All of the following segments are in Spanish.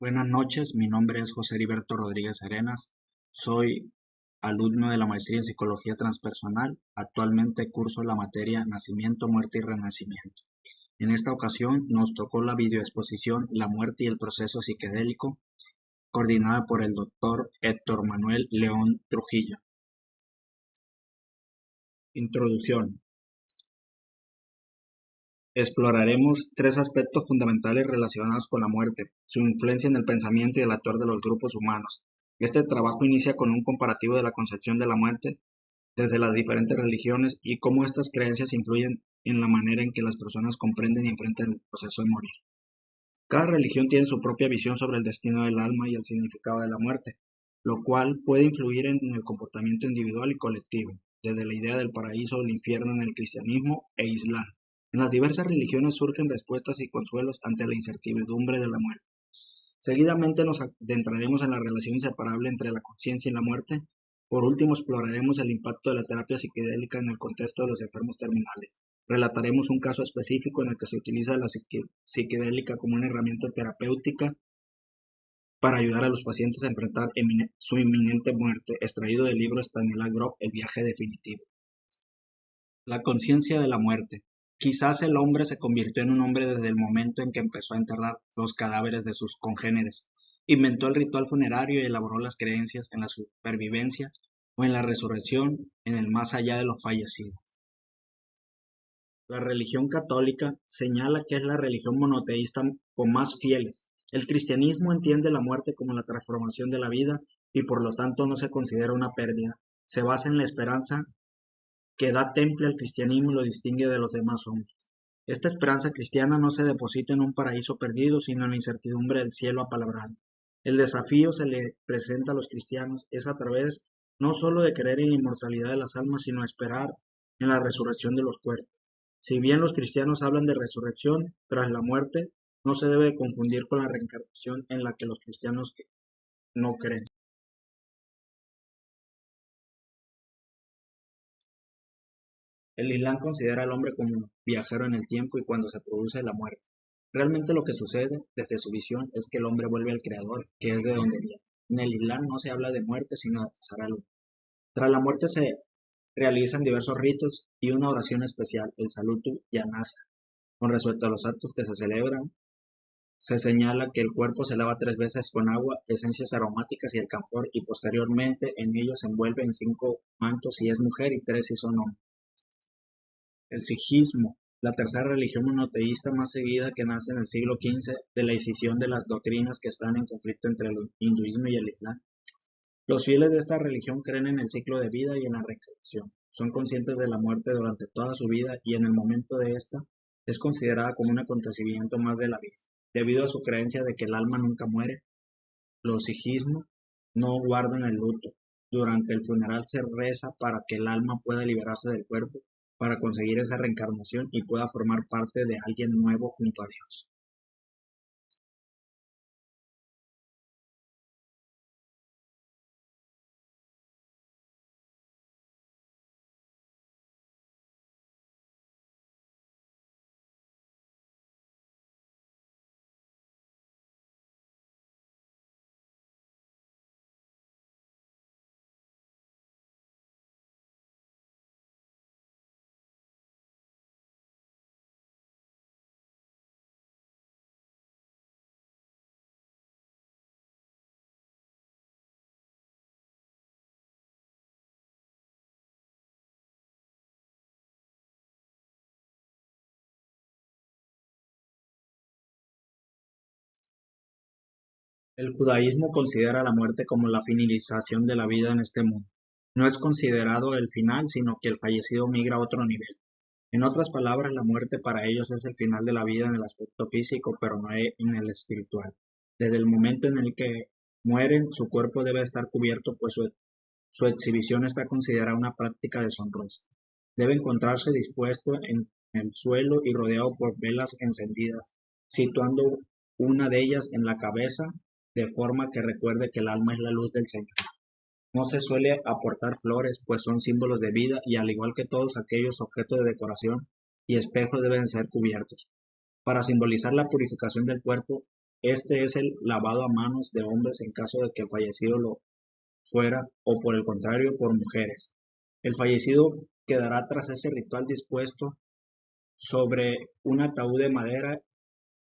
Buenas noches, mi nombre es José Heriberto Rodríguez Arenas, soy alumno de la maestría en Psicología Transpersonal, actualmente curso la materia Nacimiento, Muerte y Renacimiento. En esta ocasión nos tocó la videoexposición La muerte y el proceso psicodélico, coordinada por el doctor Héctor Manuel León Trujillo. Introducción. Exploraremos tres aspectos fundamentales relacionados con la muerte, su influencia en el pensamiento y el actuar de los grupos humanos. Este trabajo inicia con un comparativo de la concepción de la muerte desde las diferentes religiones y cómo estas creencias influyen en la manera en que las personas comprenden y enfrentan el proceso de morir. Cada religión tiene su propia visión sobre el destino del alma y el significado de la muerte, lo cual puede influir en el comportamiento individual y colectivo, desde la idea del paraíso o el infierno en el cristianismo e islam. En las diversas religiones surgen respuestas y consuelos ante la incertidumbre de la muerte. Seguidamente nos adentraremos en la relación inseparable entre la conciencia y la muerte. Por último, exploraremos el impacto de la terapia psicodélica en el contexto de los enfermos terminales. Relataremos un caso específico en el que se utiliza la psicodélica como una herramienta terapéutica para ayudar a los pacientes a enfrentar su inminente muerte, extraído del libro Stanislav Grof, El viaje definitivo. La conciencia de la muerte. Quizás el hombre se convirtió en un hombre desde el momento en que empezó a enterrar los cadáveres de sus congéneres, inventó el ritual funerario y elaboró las creencias en la supervivencia o en la resurrección en el más allá de los fallecidos. La religión católica señala que es la religión monoteísta con más fieles. El cristianismo entiende la muerte como la transformación de la vida y por lo tanto no se considera una pérdida. Se basa en la esperanza que da temple al cristianismo y lo distingue de los demás hombres. Esta esperanza cristiana no se deposita en un paraíso perdido, sino en la incertidumbre del cielo apalabrado. El desafío se le presenta a los cristianos es a través no sólo de creer en la inmortalidad de las almas, sino esperar en la resurrección de los cuerpos. Si bien los cristianos hablan de resurrección tras la muerte, no se debe confundir con la reencarnación en la que los cristianos no creen. El Islam considera al hombre como un viajero en el tiempo y cuando se produce la muerte. Realmente lo que sucede, desde su visión, es que el hombre vuelve al Creador, que es de donde viene. En el Islam no se habla de muerte, sino de pasar a luz. Tras la muerte se realizan diversos ritos y una oración especial, el Salutu Yanasa. Con respecto a los actos que se celebran, se señala que el cuerpo se lava 3 veces con agua, esencias aromáticas y el camfor, y posteriormente en ellos se envuelve en 5 mantos si es mujer y 3 si son hombres. El sijismo, la tercera religión monoteísta más seguida que nace en el siglo XV de la escisión de las doctrinas que están en conflicto entre el hinduismo y el islam. Los fieles de esta religión creen en el ciclo de vida y en la reencarnación. Son conscientes de la muerte durante toda su vida y en el momento de esta es considerada como un acontecimiento más de la vida. Debido a su creencia de que el alma nunca muere, los sijismo no guardan el luto. Durante el funeral se reza para que el alma pueda liberarse del cuerpo para conseguir esa reencarnación y pueda formar parte de alguien nuevo junto a Dios. El judaísmo considera la muerte como la finalización de la vida en este mundo. No es considerado el final, sino que el fallecido migra a otro nivel. En otras palabras, la muerte para ellos es el final de la vida en el aspecto físico, pero no en el espiritual. Desde el momento en el que mueren, su cuerpo debe estar cubierto, pues su exhibición está considerada una práctica deshonrosa. Debe encontrarse dispuesto en el suelo y rodeado por velas encendidas, situando una de ellas en la cabeza, de forma que recuerde que el alma es la luz del Señor. No se suele aportar flores, pues son símbolos de vida y al igual que todos aquellos objetos de decoración y espejos deben ser cubiertos. Para simbolizar la purificación del cuerpo, Este es el lavado a manos de hombres en caso de que el fallecido lo fuera, o por el contrario, por mujeres. El fallecido quedará tras ese ritual dispuesto sobre un ataúd de madera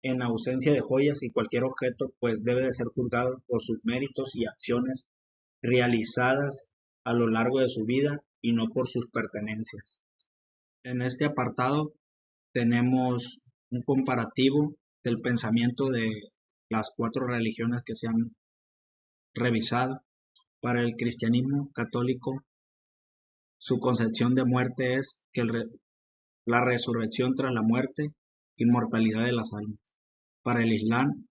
en ausencia de joyas y cualquier objeto, pues debe de ser juzgado por sus méritos y acciones realizadas a lo largo de su vida y no por sus pertenencias. En este apartado tenemos un comparativo del pensamiento de las 4 religiones que se han revisado. Para el cristianismo católico, su concepción de muerte es que la resurrección tras la muerte, inmortalidad de las almas. Para el Islam,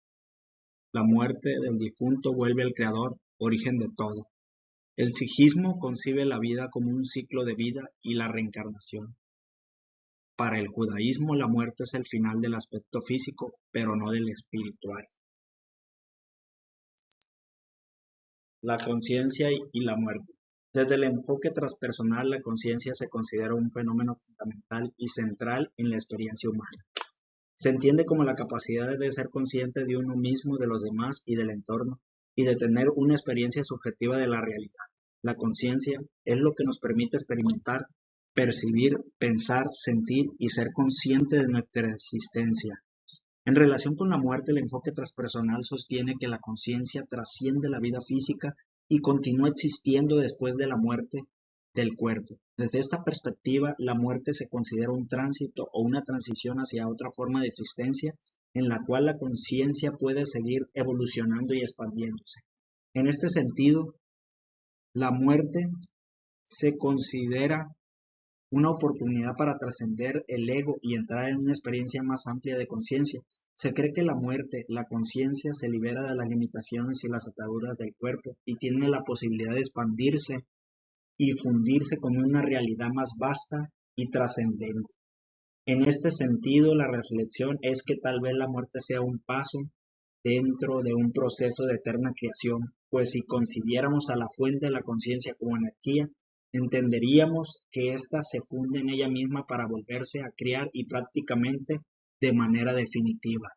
la muerte del difunto vuelve al Creador, origen de todo. El sijismo concibe la vida como un ciclo de vida y la reencarnación. Para el judaísmo, la muerte es el final del aspecto físico, pero no del espiritual. La conciencia y la muerte. Desde el enfoque transpersonal, la conciencia se considera un fenómeno fundamental y central en la experiencia humana. Se entiende como la capacidad de ser consciente de uno mismo, de los demás y del entorno, y de tener una experiencia subjetiva de la realidad. La conciencia es lo que nos permite experimentar, percibir, pensar, sentir y ser consciente de nuestra existencia. En relación con la muerte, el enfoque transpersonal sostiene que la conciencia trasciende la vida física y continúa existiendo después de la muerte del cuerpo. Desde esta perspectiva, la muerte se considera un tránsito o una transición hacia otra forma de existencia en la cual la conciencia puede seguir evolucionando y expandiéndose. En este sentido, la muerte se considera una oportunidad para trascender el ego y entrar en una experiencia más amplia de conciencia. Se cree que la muerte, la conciencia, se libera de las limitaciones y las ataduras del cuerpo y tiene la posibilidad de expandirse y fundirse con una realidad más vasta y trascendente. En este sentido, la reflexión es que tal vez la muerte sea un paso dentro de un proceso de eterna creación, pues si concibiéramos a la fuente de la conciencia como energía, entenderíamos que ésta se funde en ella misma para volverse a crear y prácticamente de manera definitiva.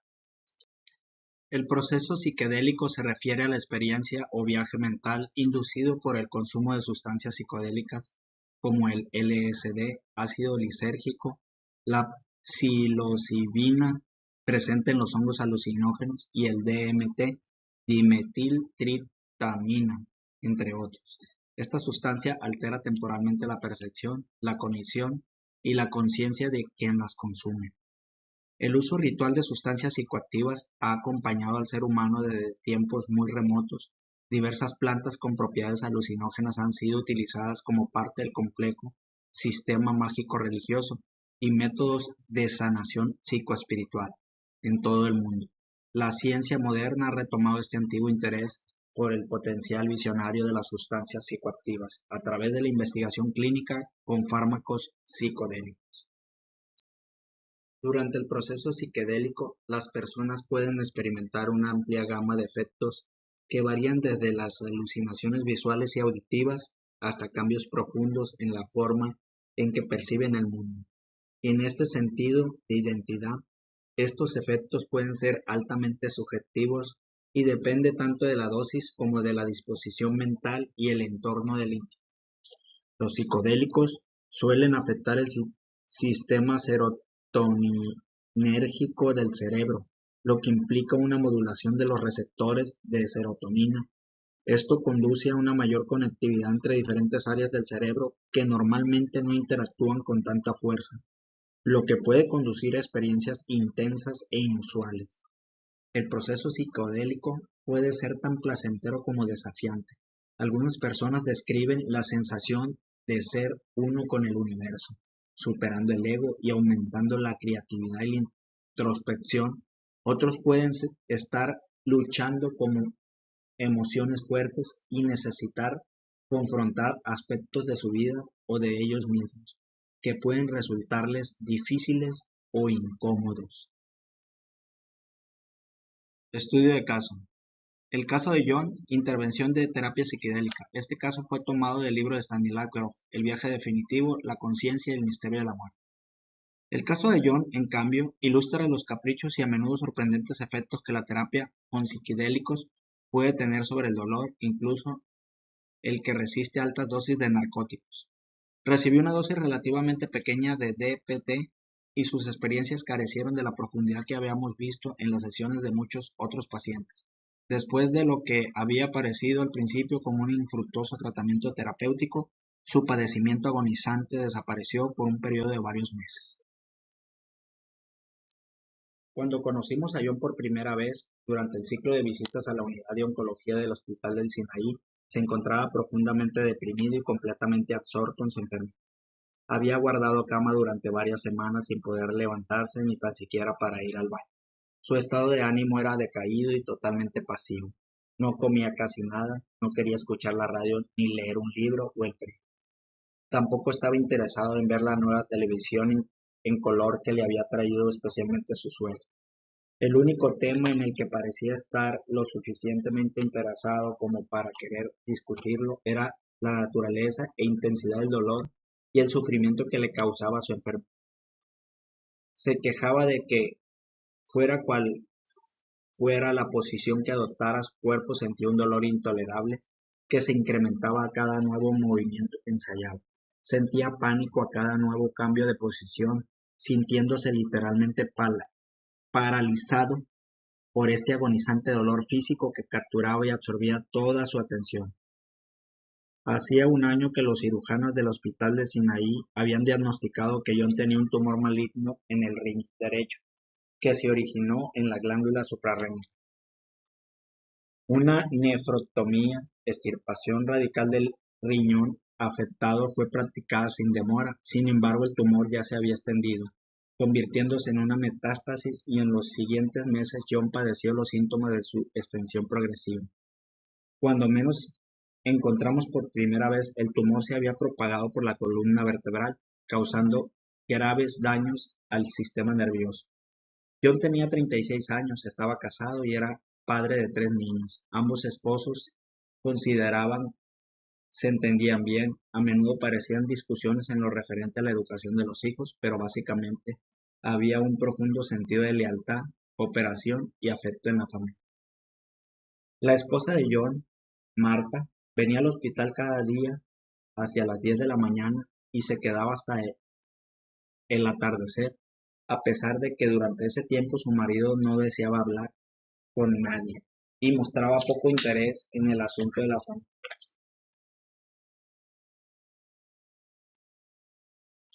El proceso psicodélico se refiere a la experiencia o viaje mental inducido por el consumo de sustancias psicodélicas como el LSD, ácido lisérgico, la psilocibina presente en los hongos alucinógenos y el DMT, dimetiltriptamina, entre otros. Esta sustancia altera temporalmente la percepción, la cognición y la conciencia de quien las consume. El uso ritual de sustancias psicoactivas ha acompañado al ser humano desde tiempos muy remotos. Diversas plantas con propiedades alucinógenas han sido utilizadas como parte del complejo sistema mágico religioso y métodos de sanación psicoespiritual en todo el mundo. La ciencia moderna ha retomado este antiguo interés por el potencial visionario de las sustancias psicoactivas a través de la investigación clínica con fármacos psicodélicos. Durante el proceso psiquedélico, las personas pueden experimentar una amplia gama de efectos que varían desde las alucinaciones visuales y auditivas hasta cambios profundos en la forma en que perciben el mundo. En este sentido de identidad, estos efectos pueden ser altamente subjetivos y depende tanto de la dosis como de la disposición mental y el entorno del individuo. Los psicodélicos suelen afectar el sistema serotoninérgico del cerebro, lo que implica una modulación de los receptores de serotonina. Esto conduce a una mayor conectividad entre diferentes áreas del cerebro que normalmente no interactúan con tanta fuerza, lo que puede conducir a experiencias intensas e inusuales. El proceso psicodélico puede ser tan placentero como desafiante. Algunas personas describen la sensación de ser uno con el universo, superando el ego y aumentando la creatividad y la introspección. Otros pueden estar luchando con emociones fuertes y necesitar confrontar aspectos de su vida o de ellos mismos que pueden resultarles difíciles o incómodos. Estudio de caso. El caso de Jones, intervención de terapia psicodélica. Este caso fue tomado del libro de Stanislav Grof, El viaje definitivo, la conciencia y el misterio de la muerte. El caso de John, en cambio, ilustra los caprichos y a menudo sorprendentes efectos que la terapia con psicodélicos puede tener sobre el dolor, incluso el que resiste altas dosis de narcóticos. Recibió una dosis relativamente pequeña de DPT y sus experiencias carecieron de la profundidad que habíamos visto en las sesiones de muchos otros pacientes. Después de lo que había parecido al principio como un infructuoso tratamiento terapéutico, su padecimiento agonizante desapareció por un periodo de varios meses. Cuando conocimos a John por primera vez, durante el ciclo de visitas a la unidad de oncología del Hospital del Sinaí, se encontraba profundamente deprimido y completamente absorto en su enfermedad. Había guardado cama durante varias semanas sin poder levantarse ni tan siquiera para ir al baño. Su estado de ánimo era decaído y totalmente pasivo. No comía casi nada, no quería escuchar la radio ni leer un libro o el periódico. Tampoco estaba interesado en ver la nueva televisión en color que le había traído especialmente su suegra. El único tema en el que parecía estar lo suficientemente interesado como para querer discutirlo era la naturaleza e intensidad del dolor y el sufrimiento que le causaba su enfermedad. Se quejaba de que, fuera cual fuera la posición que adoptara su cuerpo, sentía un dolor intolerable que se incrementaba a cada nuevo movimiento que ensayaba. Sentía pánico a cada nuevo cambio de posición, sintiéndose literalmente paralizado por este agonizante dolor físico que capturaba y absorbía toda su atención. Hacía un año que los cirujanos del hospital de Sinaí habían diagnosticado que John tenía un tumor maligno en el riñón derecho, que se originó en la glándula suprarrenal. Una nefrectomía, extirpación radical del riñón afectado, fue practicada sin demora. Sin embargo, el tumor ya se había extendido, convirtiéndose en una metástasis, y en los siguientes meses John padeció los síntomas de su extensión progresiva. Cuando menos encontramos por primera vez, el tumor se había propagado por la columna vertebral, causando graves daños al sistema nervioso. John tenía 36 años, estaba casado y era padre de 3 niños. Ambos esposos consideraban se entendían bien. A menudo parecían discusiones en lo referente a la educación de los hijos, pero básicamente había un profundo sentido de lealtad, cooperación y afecto en la familia. La esposa de John, Marta, venía al hospital cada día hacia las 10 de la mañana y se quedaba hasta el atardecer, a pesar de que durante ese tiempo su marido no deseaba hablar con nadie y mostraba poco interés en el asunto de la familia.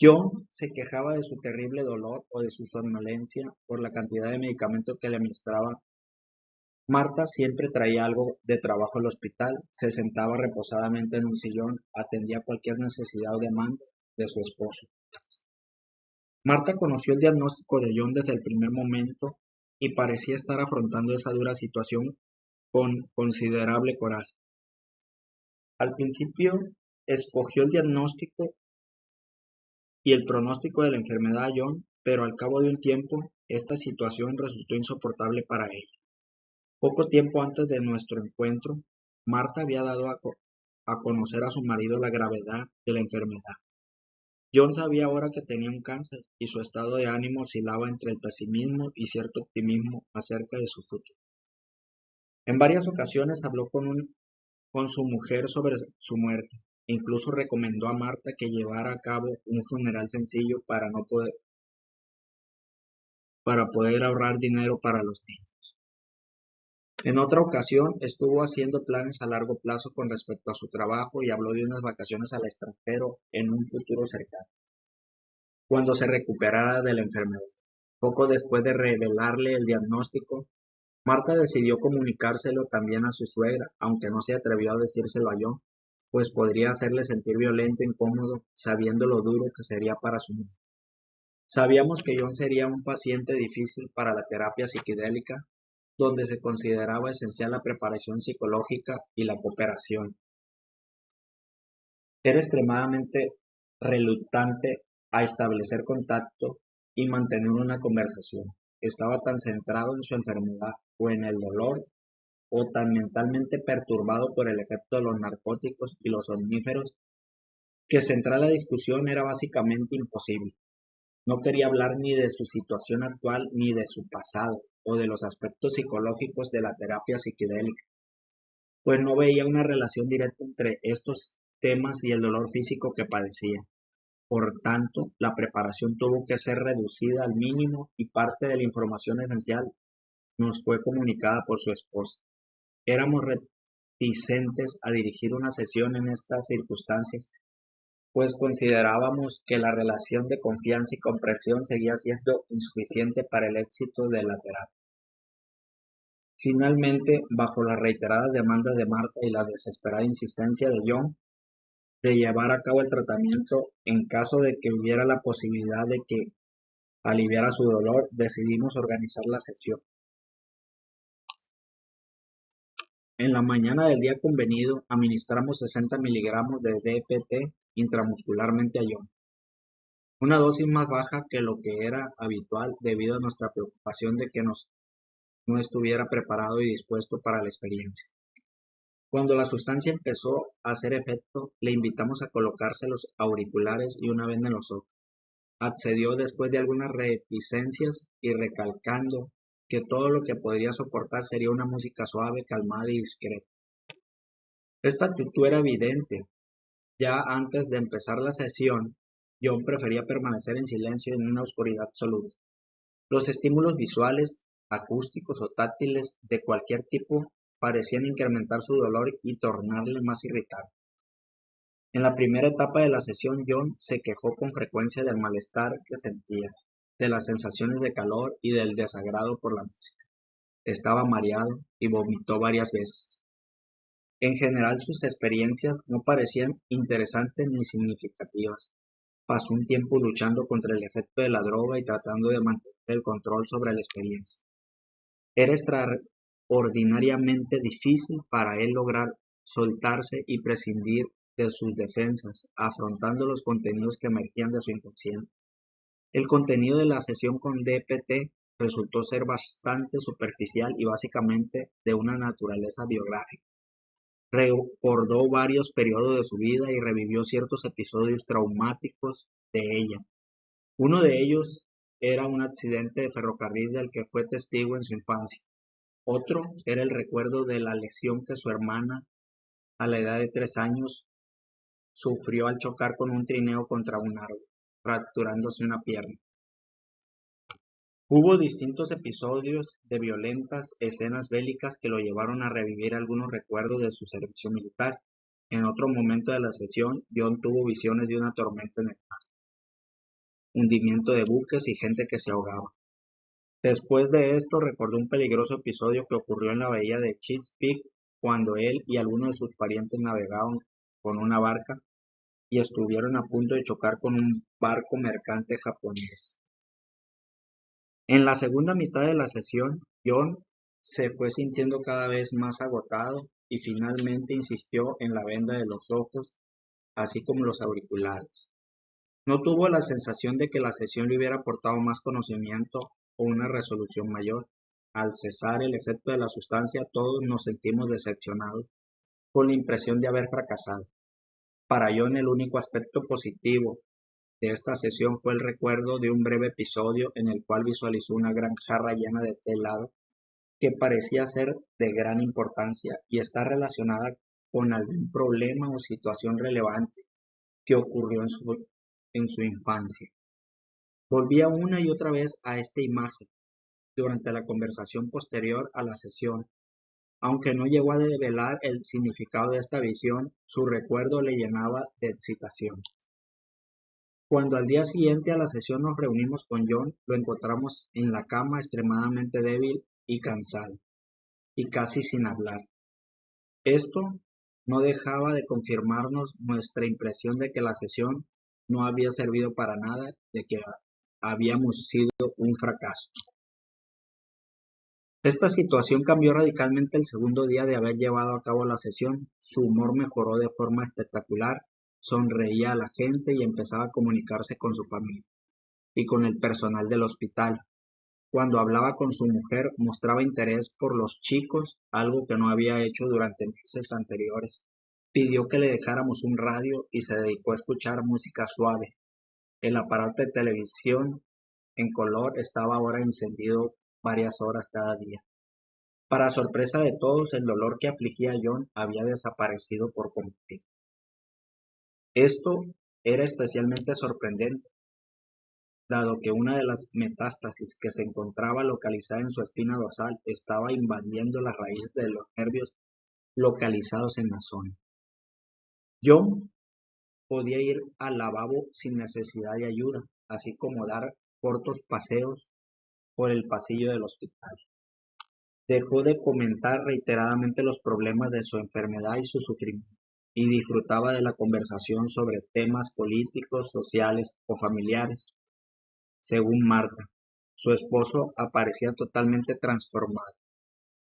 John se quejaba de su terrible dolor o de su somnolencia por la cantidad de medicamentos que le administraban. Marta siempre traía algo de trabajo al hospital, se sentaba reposadamente en un sillón, atendía cualquier necesidad o demanda de su esposo. Marta conoció el diagnóstico de John desde el primer momento y parecía estar afrontando esa dura situación con considerable coraje. Al principio escogió el diagnóstico y el pronóstico de la enfermedad a John, pero al cabo de un tiempo esta situación resultó insoportable para ella. Poco tiempo antes de nuestro encuentro, Marta había dado a conocer a su marido la gravedad de la enfermedad. John sabía ahora que tenía un cáncer y su estado de ánimo oscilaba entre el pesimismo y cierto optimismo acerca de su futuro. En varias ocasiones habló con su mujer sobre su muerte. Incluso recomendó a Marta que llevara a cabo un funeral sencillo para poder ahorrar dinero para los niños. En otra ocasión estuvo haciendo planes a largo plazo con respecto a su trabajo y habló de unas vacaciones al extranjero en un futuro cercano, cuando se recuperara de la enfermedad. Poco después de revelarle el diagnóstico, Marta decidió comunicárselo también a su suegra, aunque no se atrevió a decírselo a John, pues podría hacerle sentir violento e incómodo, sabiendo lo duro que sería para su mujer. Sabíamos que John sería un paciente difícil para la terapia psicodélica, donde se consideraba esencial la preparación psicológica y la cooperación. Era extremadamente reluctante a establecer contacto y mantener una conversación. Estaba tan centrado en su enfermedad o en el dolor, o tan mentalmente perturbado por el efecto de los narcóticos y los somníferos, que centrar la discusión era básicamente imposible. No quería hablar ni de su situación actual ni de su pasado o de los aspectos psicológicos de la terapia psiquedélica, pues no veía una relación directa entre estos temas y el dolor físico que padecía. Por tanto, la preparación tuvo que ser reducida al mínimo y parte de la información esencial nos fue comunicada por su esposa. Éramos reticentes a dirigir una sesión en estas circunstancias, pues considerábamos que la relación de confianza y comprensión seguía siendo insuficiente para el éxito de la terapia. Finalmente, bajo las reiteradas demandas de Marta y la desesperada insistencia de John de llevar a cabo el tratamiento en caso de que hubiera la posibilidad de que aliviara su dolor, decidimos organizar la sesión. En la mañana del día convenido, administramos 60 miligramos de DPT intramuscularmente a John, una dosis más baja que lo que era habitual debido a nuestra preocupación de que no estuviera preparado y dispuesto para la experiencia. Cuando la sustancia empezó a hacer efecto, le invitamos a colocarse los auriculares y una venda en los ojos. Accedió después de algunas reticencias y recalcando que todo lo que podría soportar sería una música suave, calmada y discreta. Esta actitud era evidente. Ya antes de empezar la sesión, John prefería permanecer en silencio en una oscuridad absoluta. Los estímulos visuales, acústicos o táctiles de cualquier tipo parecían incrementar su dolor y tornarle más irritable. En la primera etapa de la sesión, John se quejó con frecuencia del malestar que sentía, de las sensaciones de calor y del desagrado por la música. Estaba mareado y vomitó varias veces. En general, sus experiencias no parecían interesantes ni significativas. Pasó un tiempo luchando contra el efecto de la droga y tratando de mantener el control sobre la experiencia. Era extraordinariamente difícil para él lograr soltarse y prescindir de sus defensas, afrontando los contenidos que emergían de su inconsciente. El contenido de la sesión con DPT resultó ser bastante superficial y básicamente de una naturaleza biográfica. Recordó varios periodos de su vida y revivió ciertos episodios traumáticos de ella. Uno de ellos era un accidente de ferrocarril del que fue testigo en su infancia. Otro era el recuerdo de la lesión que su hermana, a la edad de 3 años, sufrió al chocar con un trineo contra un árbol, fracturándose una pierna. Hubo distintos episodios de violentas escenas bélicas que lo llevaron a revivir algunos recuerdos de su servicio militar. En otro momento de la sesión, John tuvo visiones de una tormenta en el mar, hundimiento de buques y gente que se ahogaba. Después de esto, recordó un peligroso episodio que ocurrió en la bahía de Chesapeake cuando él y algunos de sus parientes navegaban con una barca y estuvieron a punto de chocar con un barco mercante japonés. En la segunda mitad de la sesión, John se fue sintiendo cada vez más agotado y finalmente insistió en la venda de los ojos, así como los auriculares. No tuvo la sensación de que la sesión le hubiera aportado más conocimiento o una resolución mayor. Al cesar el efecto de la sustancia, todos nos sentimos decepcionados, con la impresión de haber fracasado. Para John, el único aspecto positivo de esta sesión fue el recuerdo de un breve episodio en el cual visualizó una gran jarra llena de té helado que parecía ser de gran importancia y está relacionada con algún problema o situación relevante que ocurrió en su infancia. Volvía una y otra vez a esta imagen durante la conversación posterior a la sesión. Aunque no llegó a develar el significado de esta visión, su recuerdo le llenaba de excitación. Cuando al día siguiente a la sesión nos reunimos con John, lo encontramos en la cama extremadamente débil y cansado, y casi sin hablar. Esto no dejaba de confirmarnos nuestra impresión de que la sesión no había servido para nada, de que habíamos sido un fracaso. Esta situación cambió radicalmente el segundo día de haber llevado a cabo la sesión. Su humor mejoró de forma espectacular, sonreía a la gente y empezaba a comunicarse con su familia y con el personal del hospital. Cuando hablaba con su mujer, mostraba interés por los chicos, algo que no había hecho durante meses anteriores. Pidió que le dejáramos un radio y se dedicó a escuchar música suave. El aparato de televisión en color estaba ahora encendido varias horas cada día. Para sorpresa de todos, el dolor que afligía a John había desaparecido por completo. Esto era especialmente sorprendente, dado que una de las metástasis que se encontraba localizada en su espina dorsal estaba invadiendo las raíces de los nervios localizados en la zona. John podía ir al lavabo sin necesidad de ayuda, así como dar cortos paseos por el pasillo del hospital. Dejó de comentar reiteradamente los problemas de su enfermedad y su sufrimiento, y disfrutaba de la conversación sobre temas políticos, sociales o familiares. Según Marta, su esposo aparecía totalmente transformado.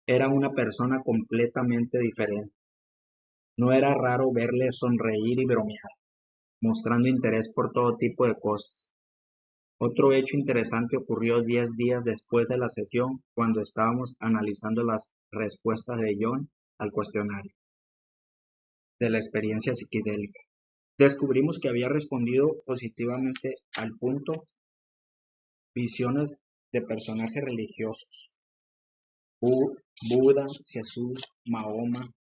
Era una persona completamente diferente. No era raro verle sonreír y bromear, mostrando interés por todo tipo de cosas. Otro hecho interesante ocurrió 10 días después de la sesión, cuando estábamos analizando las respuestas de John al cuestionario de la experiencia psicodélica. Descubrimos que había respondido positivamente al punto visiones de personajes religiosos: Buda, Jesús, Mahoma,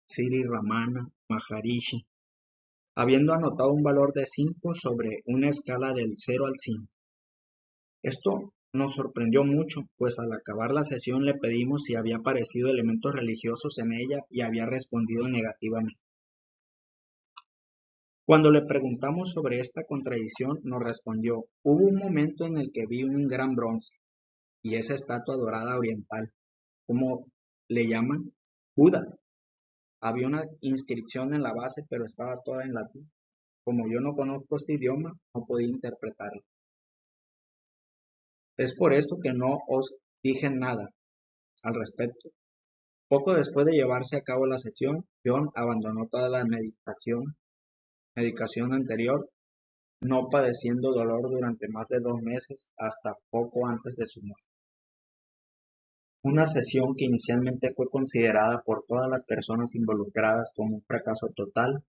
Sri Ramana, Maharishi, habiendo anotado un valor de 5 sobre una escala del 0 al 5. Esto nos sorprendió mucho, pues al acabar la sesión le pedimos si había aparecido elementos religiosos en ella y había respondido negativamente. Cuando le preguntamos sobre esta contradicción, nos respondió: hubo un momento en el que vi un gran bronce y esa estatua dorada oriental, como le llaman, Buda. Había una inscripción en la base, pero estaba toda en latín. Como yo no conozco este idioma, no podía interpretarlo. Es por esto que no os dije nada al respecto. Poco después de llevarse a cabo la sesión, John abandonó toda la medicación anterior, no padeciendo dolor durante más de 2 meses, hasta poco antes de su muerte. Una sesión que inicialmente fue considerada por todas las personas involucradas como un fracaso total,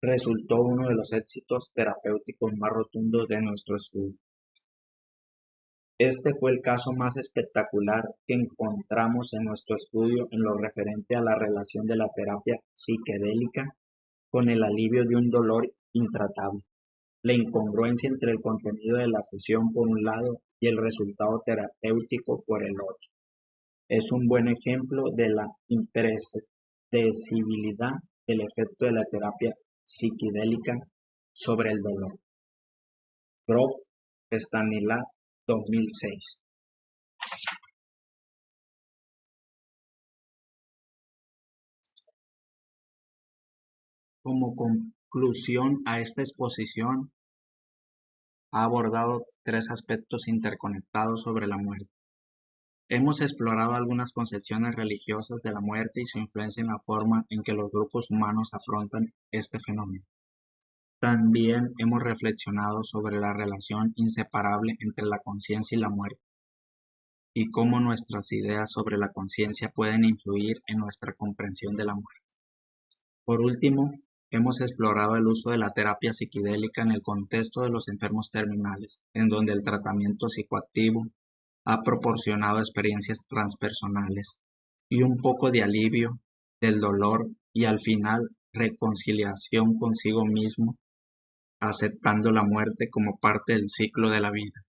resultó uno de los éxitos terapéuticos más rotundos de nuestro estudio. Este fue el caso más espectacular que encontramos en nuestro estudio en lo referente a la relación de la terapia psicodélica con el alivio de un dolor intratable, la incongruencia entre el contenido de la sesión por un lado y el resultado terapéutico por el otro. Es un buen ejemplo de la impredecibilidad del efecto de la terapia psicodélica sobre el dolor. Grof, Stanislav, 2006. Como conclusión a esta exposición, ha abordado 3 aspectos interconectados sobre la muerte. Hemos explorado algunas concepciones religiosas de la muerte y su influencia en la forma en que los grupos humanos afrontan este fenómeno. También hemos reflexionado sobre la relación inseparable entre la conciencia y la muerte, y cómo nuestras ideas sobre la conciencia pueden influir en nuestra comprensión de la muerte. Por último, hemos explorado el uso de la terapia psicodélica en el contexto de los enfermos terminales, en donde el tratamiento psicoactivo ha proporcionado experiencias transpersonales y un poco de alivio del dolor y al final reconciliación consigo mismo, aceptando la muerte como parte del ciclo de la vida.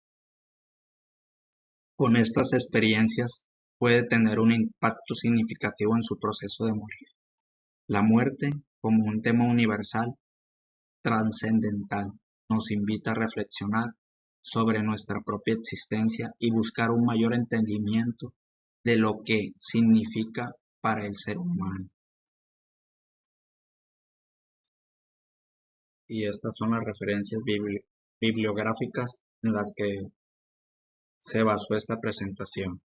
Con estas experiencias puede tener un impacto significativo en su proceso de morir. La muerte, como un tema universal, trascendental, nos invita a reflexionar sobre nuestra propia existencia y buscar un mayor entendimiento de lo que significa para el ser humano. Y estas son las referencias bibliográficas en las que se basó esta presentación.